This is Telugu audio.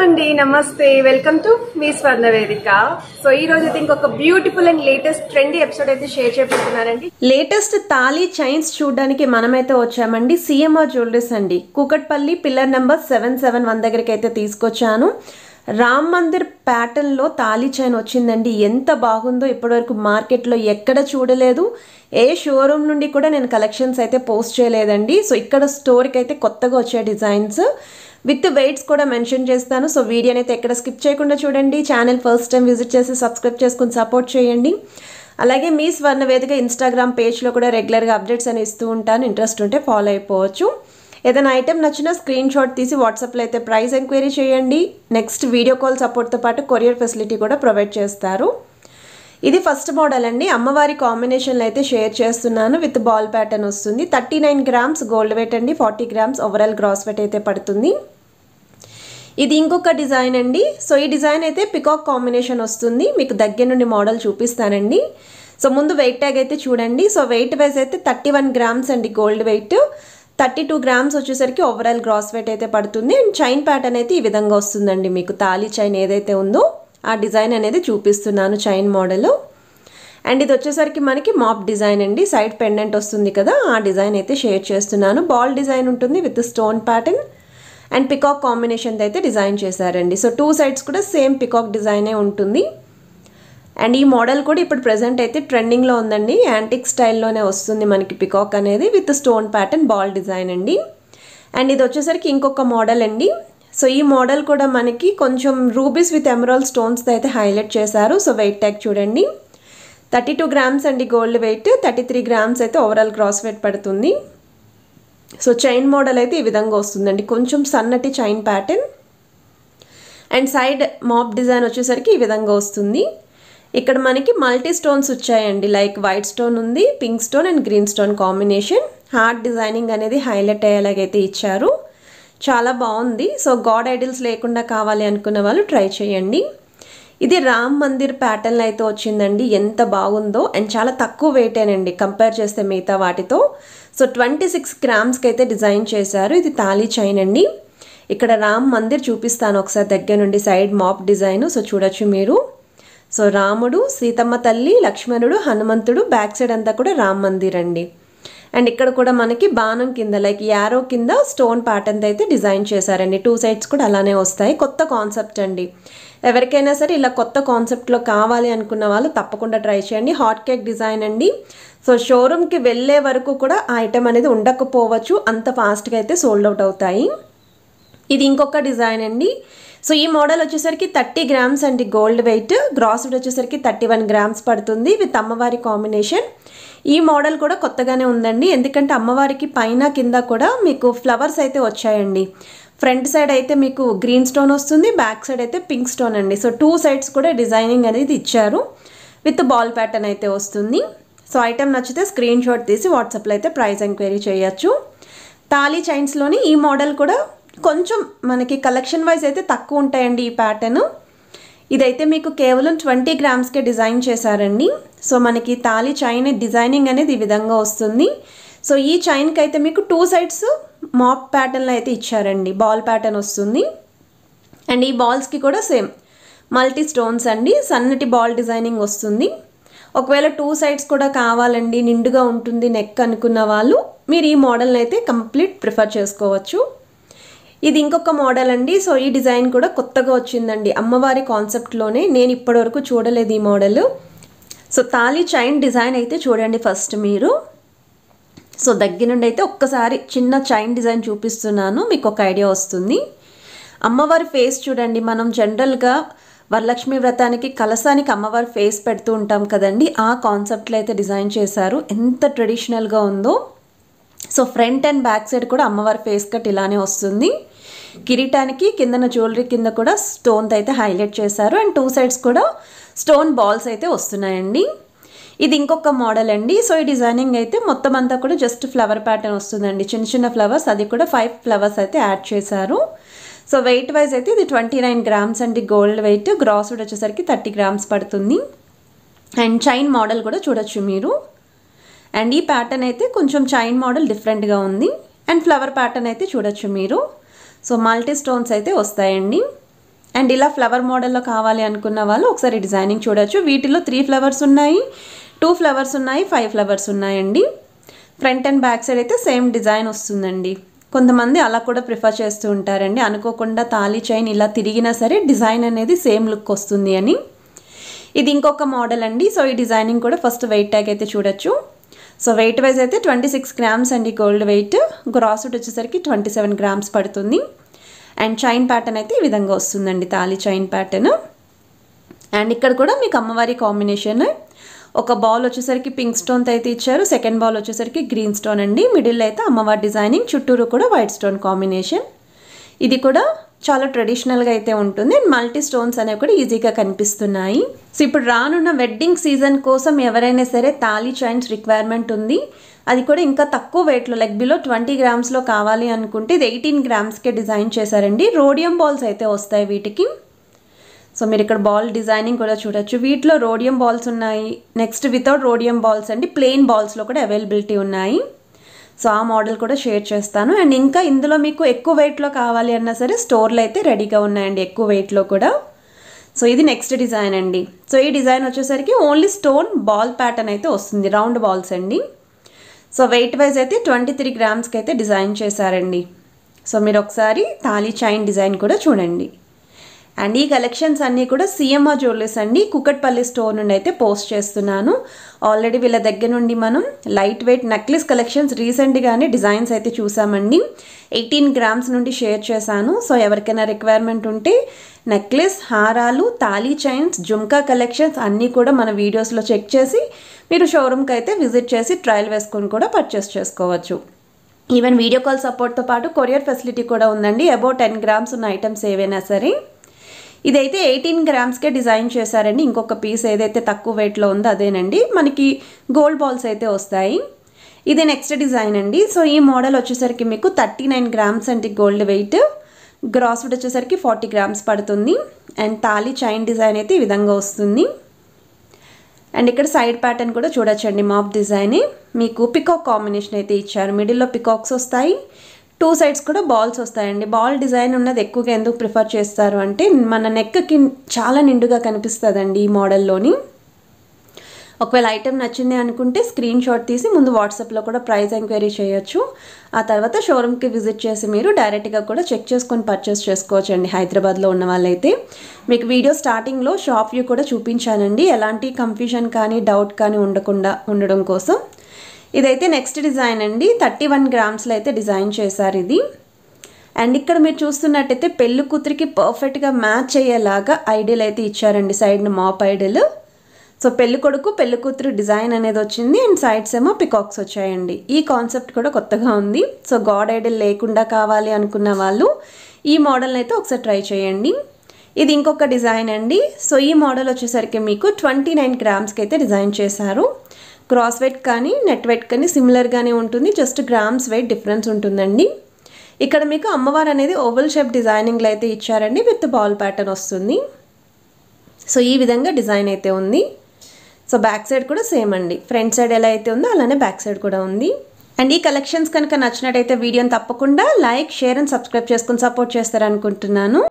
అండి నమస్తే వెల్కమ్ టు మీ స్వర్ణ వేదిక. సో ఈ రోజు అయితే ఇంకొక beautiful and latest trendy episode అయితే షేర్ చేయబోతున్నానండి. లేటెస్ట్ తాళీ చైన్స్ చూడడానికి మనమైతే వచ్చామండి సిఎంఆర్ జ్యువెలరీస్ అండి, కూకట్పల్లి పిల్లర్ నెంబర్ 771 దగ్గరికి అయితే తీసుకొచ్చాను. రామ్ మందిర్ ప్యాటర్న్ లో తాళీ చైన్ వచ్చిందండి. ఎంత బాగుందో ఇప్పటివరకు మార్కెట్లో ఎక్కడ చూడలేదు. ఏ షోరూమ్ నుండి కూడా నేను కలెక్షన్స్ అయితే పోస్ట్ చేయలేదండి. సో ఇక్కడ స్టోర్కి అయితే కొత్తగా వచ్చే డిజైన్స్ విత్ వెయిట్స్ కూడా మెన్షన్ చేస్తాను. సో వీడియోని అయితే ఎక్కడ స్కిప్ చేయకుండా చూడండి. ఛానల్ ఫస్ట్ టైం విజిట్ చేసి సబ్స్క్రైబ్ చేసుకుని సపోర్ట్ చేయండి. అలాగే మీ స్వర్ణ వేదిక ఇన్స్టాగ్రామ్ పేజ్లో కూడా రెగ్యులర్గా అప్డేట్స్ అని ఇస్తూ ఉంటాను. ఇంట్రెస్ట్ ఉంటే ఫాలో అయిపోవచ్చు. ఏదైనా ఐటెం నచ్చినా స్క్రీన్ షాట్ తీసి వాట్సాప్లో అయితే ప్రైస్ ఎంక్వైరీ చేయండి. నెక్స్ట్ వీడియో కాల్ సపోర్ట్తో పాటు కొరియర్ ఫెసిలిటీ కూడా ప్రొవైడ్ చేస్తారు. ఇది ఫస్ట్ మోడల్ అండి. అమ్మవారి కాంబినేషన్లో అయితే షేర్ చేస్తున్నాను. విత్ బాల్ ప్యాటర్న్ వస్తుంది. 39 గ్రామ్స్ గోల్డ్ వెయిట్ అండి. 40 గ్రామ్స్ ఓవరాల్ గ్రాస్ వెయిట్ అయితే పడుతుంది. ఇది ఇంకొక డిజైన్ అండి. సో ఈ డిజైన్ అయితే పికాక్ కాంబినేషన్ వస్తుంది. మీకు దగ్గర నుండి మోడల్ చూపిస్తానండి. సో ముందు వెయిట్ ట్యాగ్ అయితే చూడండి. సో వెయిట్ వైజ్ అయితే 31 గ్రామ్స్ అండి గోల్డ్ వెయిట్. 32 గ్రామ్స్ వచ్చేసరికి ఓవరాల్ గ్రాస్ వెయిట్ అయితే పడుతుంది. అండ్ చైన్ ప్యాటర్న్ అయితే ఈ విధంగా వస్తుందండి. మీకు తాళీ చైన్ ఏదైతే ఉందో ఆ డిజైన్ అనేది చూపిస్తున్నాను, చైన్ మోడల్. అండ్ ఇది వచ్చేసరికి మనకి మాప్ డిజైన్ అండి. సైడ్ పెండెంట్ వస్తుంది కదా, ఆ డిజైన్ అయితే షేర్ చేస్తున్నాను. బాల్ డిజైన్ ఉంటుంది with stone pattern and peacock combination అయితే డిజైన్ చేశారండి. సో 2 సైడ్స్ కూడా సేమ్ పికాక్ డిజైనే ఉంటుంది. అండ్ ఈ మోడల్ కూడా ఇప్పుడు ప్రెజెంట్ అయితే ట్రెండింగ్లో ఉందండి. యాంటిక్ స్టైల్లోనే వస్తుంది మనకి పికాక్ అనేది with stone pattern ball design అండి. అండ్ ఇది వచ్చేసరికి ఇంకొక మోడల్ అండి. సో ఈ మోడల్ కూడా మనకి కొంచెం రూబీస్ విత్ ఎమరాల్డ్ స్టోన్స్తో అయితే హైలైట్ చేశారు. సో వెయిట్ ట్యాగ్ చూడండి. 32 గ్రామ్స్ అండి గోల్డ్ వెయిట్. 33 గ్రామ్స్ అయితే ఓవరాల్ గ్రాస్ వెయిట్ పడుతుంది. సో చైన్ మోడల్ అయితే ఈ విధంగా వస్తుందండి. కొంచెం సన్నటి chain pattern and side map design వచ్చేసరికి ఈ విధంగా వస్తుంది. ఇక్కడ మనకి మల్టీ స్టోన్స్ వచ్చాయండి. లైక్ వైట్ స్టోన్ ఉంది, pink stone and green stone combination. Heart designing అనేది హైలైట్ అయ్యేలాగైతే ఇచ్చారు. చాలా బాగుంది. సో గాడ్ ఐడిల్స్ లేకుండా కావాలి అనుకున్న వాళ్ళు ట్రై చేయండి. ఇది రామ్ మందిర్ ప్యాటర్న్ అయితే వచ్చిందండి. ఎంత బాగుందో. అండ్ చాలా తక్కువ వెయిటేనండి కంపేర్ చేస్తే మిగతా వాటితో. సో 26 గ్రామ్స్కి అయితే డిజైన్ చేశారు. ఇది తాళీ చైన్ అండి. ఇక్కడ రామ్ మందిర్ చూపిస్తాను ఒకసారి దగ్గర నుండి. సైడ్ మాప్ డిజైన్ సో చూడొచ్చు మీరు. సో రాముడు, సీతమ్మ తల్లి, లక్ష్మణుడు, హనుమంతుడు, బ్యాక్ సైడ్ అంతా కూడా రామ్ మందిర్ అండి. అండ్ ఇక్కడ కూడా మనకి బాణం కింద లైక్ యారో కింద స్టోన్ ప్యాటర్న్ అయితే డిజైన్ చేశారండి. 2 సైడ్స్ కూడా అలానే వస్తాయి. కొత్త కాన్సెప్ట్ అండి. ఎవరికైనా సరే ఇలా కొత్త కాన్సెప్ట్లో కావాలి అనుకున్న వాళ్ళు తప్పకుండా ట్రై చేయండి. హాట్ కేక్ డిజైన్ అండి. సో షోరూమ్కి వెళ్ళే వరకు కూడా ఆ ఐటెం అనేది ఉండకపోవచ్చు, అంత ఫాస్ట్గా అయితే సోల్డ్ అవుట్ అవుతాయి. ఇది ఇంకొక డిజైన్ అండి. సో ఈ మోడల్ వచ్చేసరికి 30 గ్రామ్స్ అండి గోల్డ్ వెయిట్. గ్రాస్ వెయిట్ వచ్చేసరికి 31 గ్రామ్స్ పడుతుంది విత్ అమ్మవారి కాంబినేషన్. ఈ మోడల్ కూడా కొత్తగానే ఉందండి. ఎందుకంటే అమ్మవారికి పైన కింద కూడా మీకు ఫ్లవర్స్ అయితే వచ్చాయండి. ఫ్రంట్ సైడ్ అయితే మీకు గ్రీన్ స్టోన్ వస్తుంది, బ్యాక్ సైడ్ అయితే పింక్ స్టోన్ అండి. సో 2 సైడ్స్ కూడా డిజైనింగ్ అనేది ఇచ్చారు. విత్ బాల్ ప్యాటర్న్ అయితే వస్తుంది. సో ఐటెం నచ్చితే స్క్రీన్ షాట్ తీసి వాట్సాప్లో అయితే ప్రైస్ ఎంక్వైరీ చేయొచ్చు. తాళీ చైన్స్లోని ఈ మోడల్ కూడా కొంచెం మనకి కలెక్షన్ వైజ్ అయితే తక్కువ ఉంటాయండి ఈ ప్యాటర్న్. ఇదైతే మీకు కేవలం 20 గ్రామ్స్కే డిజైన్ చేశారండి. సో మనకి తాళీ చైన్ డిజైనింగ్ అనేది ఈ విధంగా వస్తుంది. సో ఈ చైన్కి అయితే మీకు 2 సైడ్స్ మాప్ ప్యాటర్న్లో అయితే ఇచ్చారండి. బాల్ ప్యాటర్న్ వస్తుంది. అండ్ ఈ బాల్స్కి కూడా సేమ్ మల్టీ స్టోన్స్ అండి. సన్నటి బాల్ డిజైనింగ్ వస్తుంది. ఒకవేళ 2 సైడ్స్ కూడా కావాలండి, నిండుగా ఉంటుంది నెక్ అనుకున్న వాళ్ళు మీరు ఈ మోడల్ని అయితే కంప్లీట్ ప్రిఫర్ చేసుకోవచ్చు. ఇది ఇంకొక మోడల్ అండి. సో ఈ డిజైన్ కూడా కొత్తగా వచ్చిందండి. అమ్మవారి కాన్సెప్ట్లోనే, నేను ఇప్పటివరకు చూడలేదు ఈ model. So thali chain design అయితే చూడండి ఫస్ట్ మీరు. సో దగ్గర నుండి అయితే ఒక్కసారి చిన్న చైన్ డిజైన్ చూపిస్తున్నాను, మీకు ఒక ఐడియా వస్తుంది. అమ్మవారి ఫేస్ చూడండి. మనం జనరల్గా వరలక్ష్మి వ్రతానికి కలసానికి అమ్మవారి ఫేస్ పెడుతూ ఉంటాం కదండి, ఆ కాన్సెప్ట్లో అయితే డిజైన్ చేశారు. ఎంత ట్రెడిషనల్గా ఉందో. So front and back side కూడా అమ్మవారి ఫేస్ కట్ ఇలానే వస్తుంది. కిరీటానికి కిందన జ్యువెలరీ కింద కూడా స్టోన్ అయితే హైలైట్ చేశారు. అండ్ 2 సైడ్స్ కూడా స్టోన్ బాల్స్ అయితే వస్తున్నాయండి. ఇది ఇంకొక మోడల్ అండి. సో ఈ డిజైనింగ్ అయితే మొత్తం అంతా కూడా జస్ట్ ఫ్లవర్ ప్యాటర్న్ వస్తుందండి. చిన్న చిన్న ఫ్లవర్స్, అది కూడా 5 ఫ్లవర్స్ అయితే యాడ్ చేశారు. సో వెయిట్ వైజ్ అయితే ఇది 29 గ్రామ్స్ అండి గోల్డ్ వెయిట్. గ్రాస్ వెయిట్ వచ్చేసరికి 30 గ్రామ్స్ పడుతుంది. అండ్ చైన్ మోడల్ కూడా చూడొచ్చు మీరు. అండ్ ఈ ప్యాటర్న్ అయితే కొంచెం చైన్ మోడల్ డిఫరెంట్గా ఉంది. అండ్ ఫ్లవర్ ప్యాటర్న్ అయితే చూడొచ్చు మీరు. సో మల్టీ స్టోన్స్ అయితే వస్తాయండి. అండ్ ఇలా ఫ్లవర్ మోడల్లో కావాలి అనుకున్న వాళ్ళు ఒకసారి డిజైనింగ్ చూడొచ్చు. వీటిలో 3 ఫ్లవర్స్ ఉన్నాయి, 2 ఫ్లవర్స్ ఉన్నాయి, 5 ఫ్లవర్స్ ఉన్నాయండి. ఫ్రంట్ అండ్ బ్యాక్ సైడ్ అయితే సేమ్ డిజైన్ వస్తుందండి. కొంతమంది అలా కూడా ప్రిఫర్ చేస్తూ ఉంటారండి, అనుకోకుండా తాళీ చైన్ ఇలా తిరిగినా సరే డిజైన్ అనేది సేమ్ లుక్ వస్తుంది అని. ఇది ఇంకొక మోడల్ అండి. సో ఈ డిజైనింగ్ కూడా ఫస్ట్ వెయిట్ ట్యాగ్ అయితే చూడొచ్చు. సో వెయిట్ వైజ్ అయితే 26 గ్రామ్స్ అండి గోల్డ్ వెయిట్. గ్రాస్ వెయిట్ వచ్చేసరికి 27 గ్రామ్స్ పడుతుంది. అండ్ చైన్ ప్యాటర్న్ అయితే ఈ విధంగా వస్తుందండి, తాళీ చైన్ ప్యాటర్న్. అండ్ ఇక్కడ కూడా మీకు అమ్మవారి కాంబినేషన్, ఒక బాల్ వచ్చేసరికి పింక్ స్టోన్తో అయితే ఇచ్చారు, సెకండ్ బాల్ వచ్చేసరికి గ్రీన్ స్టోన్ అండి. మిడిల్ అయితే అమ్మవారి డిజైనింగ్, చుట్టూరు కూడా వైట్ స్టోన్ కాంబినేషన్. ఇది కూడా చాలా ట్రెడిషనల్గా అయితే ఉంటుంది. అండ్ మల్టీ స్టోన్స్ అనేవి కూడా ఈజీగా కనిపిస్తున్నాయి. సో ఇప్పుడు రానున్న వెడ్డింగ్ సీజన్ కోసం ఎవరైనా సరే తాళీ చైన్స్ రిక్వైర్మెంట్ ఉంది, అది కూడా ఇంకా తక్కువ వెయిట్లో లైక్ బిలో 20 గ్రామ్స్లో కావాలి అనుకుంటే ఇది 18 గ్రామ్స్కే డిజైన్ చేశారండి. రోడియం బాల్స్ అయితే వస్తాయి వీటికి. సో మీరు ఇక్కడ బాల్ డిజైనింగ్ కూడా చూడొచ్చు. వీటిలో రోడియం బాల్స్ ఉన్నాయి, నెక్స్ట్ వితౌట్ రోడియం బాల్స్ అండి, ప్లెయిన్ బాల్స్లో కూడా అవైలబిలిటీ ఉన్నాయి. సో ఆ మోడల్ కూడా షేర్ చేస్తాను. అండ్ ఇంకా ఇందులో మీకు ఎక్కువ వెయిట్లో కావాలి అన్నా సరే స్టోర్లో అయితే రెడీగా ఉన్నాయండి ఎక్కువ వెయిట్లో కూడా. సో ఇది నెక్స్ట్ డిజైన్ అండి. సో ఈ డిజైన్ వచ్చేసరికి ఓన్లీ స్టోన్ బాల్ ప్యాటర్న్ అయితే వస్తుంది, రౌండ్ బాల్స్ అండి. సో వెయిట్ వైజ్ అయితే 23 గ్రామ్స్కి అయితే డిజైన్ చేశారండి. సో మీరు ఒకసారి తాళీ చైన్ డిజైన్ కూడా చూడండి. అండ్ ఈ కలెక్షన్స్ అన్నీ కూడా సిఎంఆర్ జ్యువెలర్స్ అండి, కుకట్పల్లి స్టోర్ నుండి అయితే పోస్ట్ చేస్తున్నాను. ఆల్రెడీ వీళ్ళ దగ్గర నుండి మనం లైట్ వెయిట్ నెక్లెస్ కలెక్షన్స్ రీసెంట్గానే డిజైన్స్ అయితే చూసామండి. 18 గ్రామ్స్ నుండి షేర్ చేశాను. సో ఎవరికైనా రిక్వైర్మెంట్ ఉంటే నెక్లెస్, హారాలు, తాళీ చైన్స్, జుమ్కా కలెక్షన్స్ అన్నీ కూడా మన వీడియోస్లో చెక్ చేసి మీరు షోరూమ్కి అయితే విజిట్ చేసి ట్రయల్ వేసుకొని కూడా పర్చేస్ చేసుకోవచ్చు. ఈవెన్ వీడియో కాల్ సపోర్ట్తో పాటు కొరియర్ ఫెసిలిటీ కూడా ఉందండి. అబౌట్ 10 గ్రామ్స్ ఉన్న ఐటమ్స్ ఏవైనా సరే. ఇదైతే 18 గ్రామ్స్కే డిజైన్ చేశారండి. ఇంకొక పీస్ ఏదైతే తక్కువ వెయిట్లో ఉందో అదేనండి. మనకి గోల్డ్ బాల్స్ అయితే వస్తాయి. ఇది నెక్స్ట్ డిజైన్ అండి. సో ఈ మోడల్ వచ్చేసరికి మీకు 39 గ్రామ్స్ అండి గోల్డ్ వెయిట్. గ్రాస్ వెయిట్ వచ్చేసరికి 40 గ్రామ్స్ పడుతుంది. అండ్ తాళీ చైన్ డిజైన్ అయితే ఈ విధంగా వస్తుంది. అండ్ ఇక్కడ సైడ్ ప్యాటర్న్ కూడా చూడొచ్చండి, మాప్ డిజైన్. మీకు పికాక్ కాంబినేషన్ అయితే ఇచ్చారు, మిడిల్లో పికాక్స్ వస్తాయి, 2 సైడ్స్ కూడా బాల్స్ వస్తాయండి. బాల్ డిజైన్ ఉన్నది ఎక్కువగా ఎందుకు ప్రిఫర్ చేస్తారు అంటే మన నెక్కి చాలా నిండుగా కనిపిస్తుందండి ఈ మోడల్లోని. ఒకవేళ ఐటెం నచ్చింది అనుకుంటే స్క్రీన్ షాట్ తీసి ముందు వాట్సాప్లో కూడా ప్రైస్ ఎంక్వైరీ చేయొచ్చు. ఆ తర్వాత షోరూమ్కి విజిట్ చేసి మీరు డైరెక్ట్గా కూడా చెక్ చేసుకొని పర్చేస్ చేసుకోవచ్చు అండి. హైదరాబాద్లో ఉన్న వాళ్ళైతే మీకు వీడియో స్టార్టింగ్లో షాప్ వ్యూ కూడా చూపించానండి, ఎలాంటి కన్ఫ్యూజన్ కానీ డౌట్ కానీ ఉండడం కోసం. ఇదైతే నెక్స్ట్ డిజైన్ అండి. 31 గ్రామ్స్లో అయితే డిజైన్ చేశారు ఇది. అండ్ ఇక్కడ మీరు చూస్తున్నట్టయితే పెళ్లి కూతురికి పర్ఫెక్ట్గా మ్యాచ్ అయ్యేలాగా ఐడియల్ అయితే ఇచ్చారండి, సైడ్ని మాప్ ఐడియల్. సో పెళ్లి కొడుకు పెళ్లి కూతురు డిజైన్ అనేది వచ్చింది. అండ్ సైడ్స్ ఏమో పికాక్స్ వచ్చాయండి. ఈ కాన్సెప్ట్ కూడా కొత్తగా ఉంది. సో గాడ్ ఐడియల్ లేకుండా కావాలి అనుకున్న వాళ్ళు ఈ మోడల్ని అయితే ఒకసారి ట్రై చేయండి. ఇది ఇంకొక డిజైన్ అండి. సో ఈ మోడల్ వచ్చేసరికి మీకు 29 గ్రామ్స్కి అయితే డిజైన్ చేశారు. క్రాస్ వెయిట్ కానీ నెట్ వెయిట్ కానీ సిమిలర్గానే ఉంటుంది, జస్ట్ గ్రామ్స్ వెయిట్ డిఫరెన్స్ ఉంటుందండి. ఇక్కడ మీకు అమ్మవారు అనేది ఓవల్ షేప్ డిజైనింగ్లో అయితే ఇచ్చారండి, విత్ బాల్ ప్యాటర్న్ వస్తుంది. సో ఈ విధంగా డిజైన్ అయితే ఉంది. సో బ్యాక్ సైడ్ కూడా సేమ్ అండి, ఫ్రంట్ సైడ్ ఎలా అయితే ఉందో అలానే బ్యాక్ సైడ్ కూడా ఉంది. అండ్ ఈ కలెక్షన్స్ కనుక నచ్చినట్టయితే వీడియోని తప్పకుండా లైక్, షేర్ అండ్ సబ్స్క్రైబ్ చేసుకుని సపోర్ట్ చేస్తారనుకుంటున్నాను.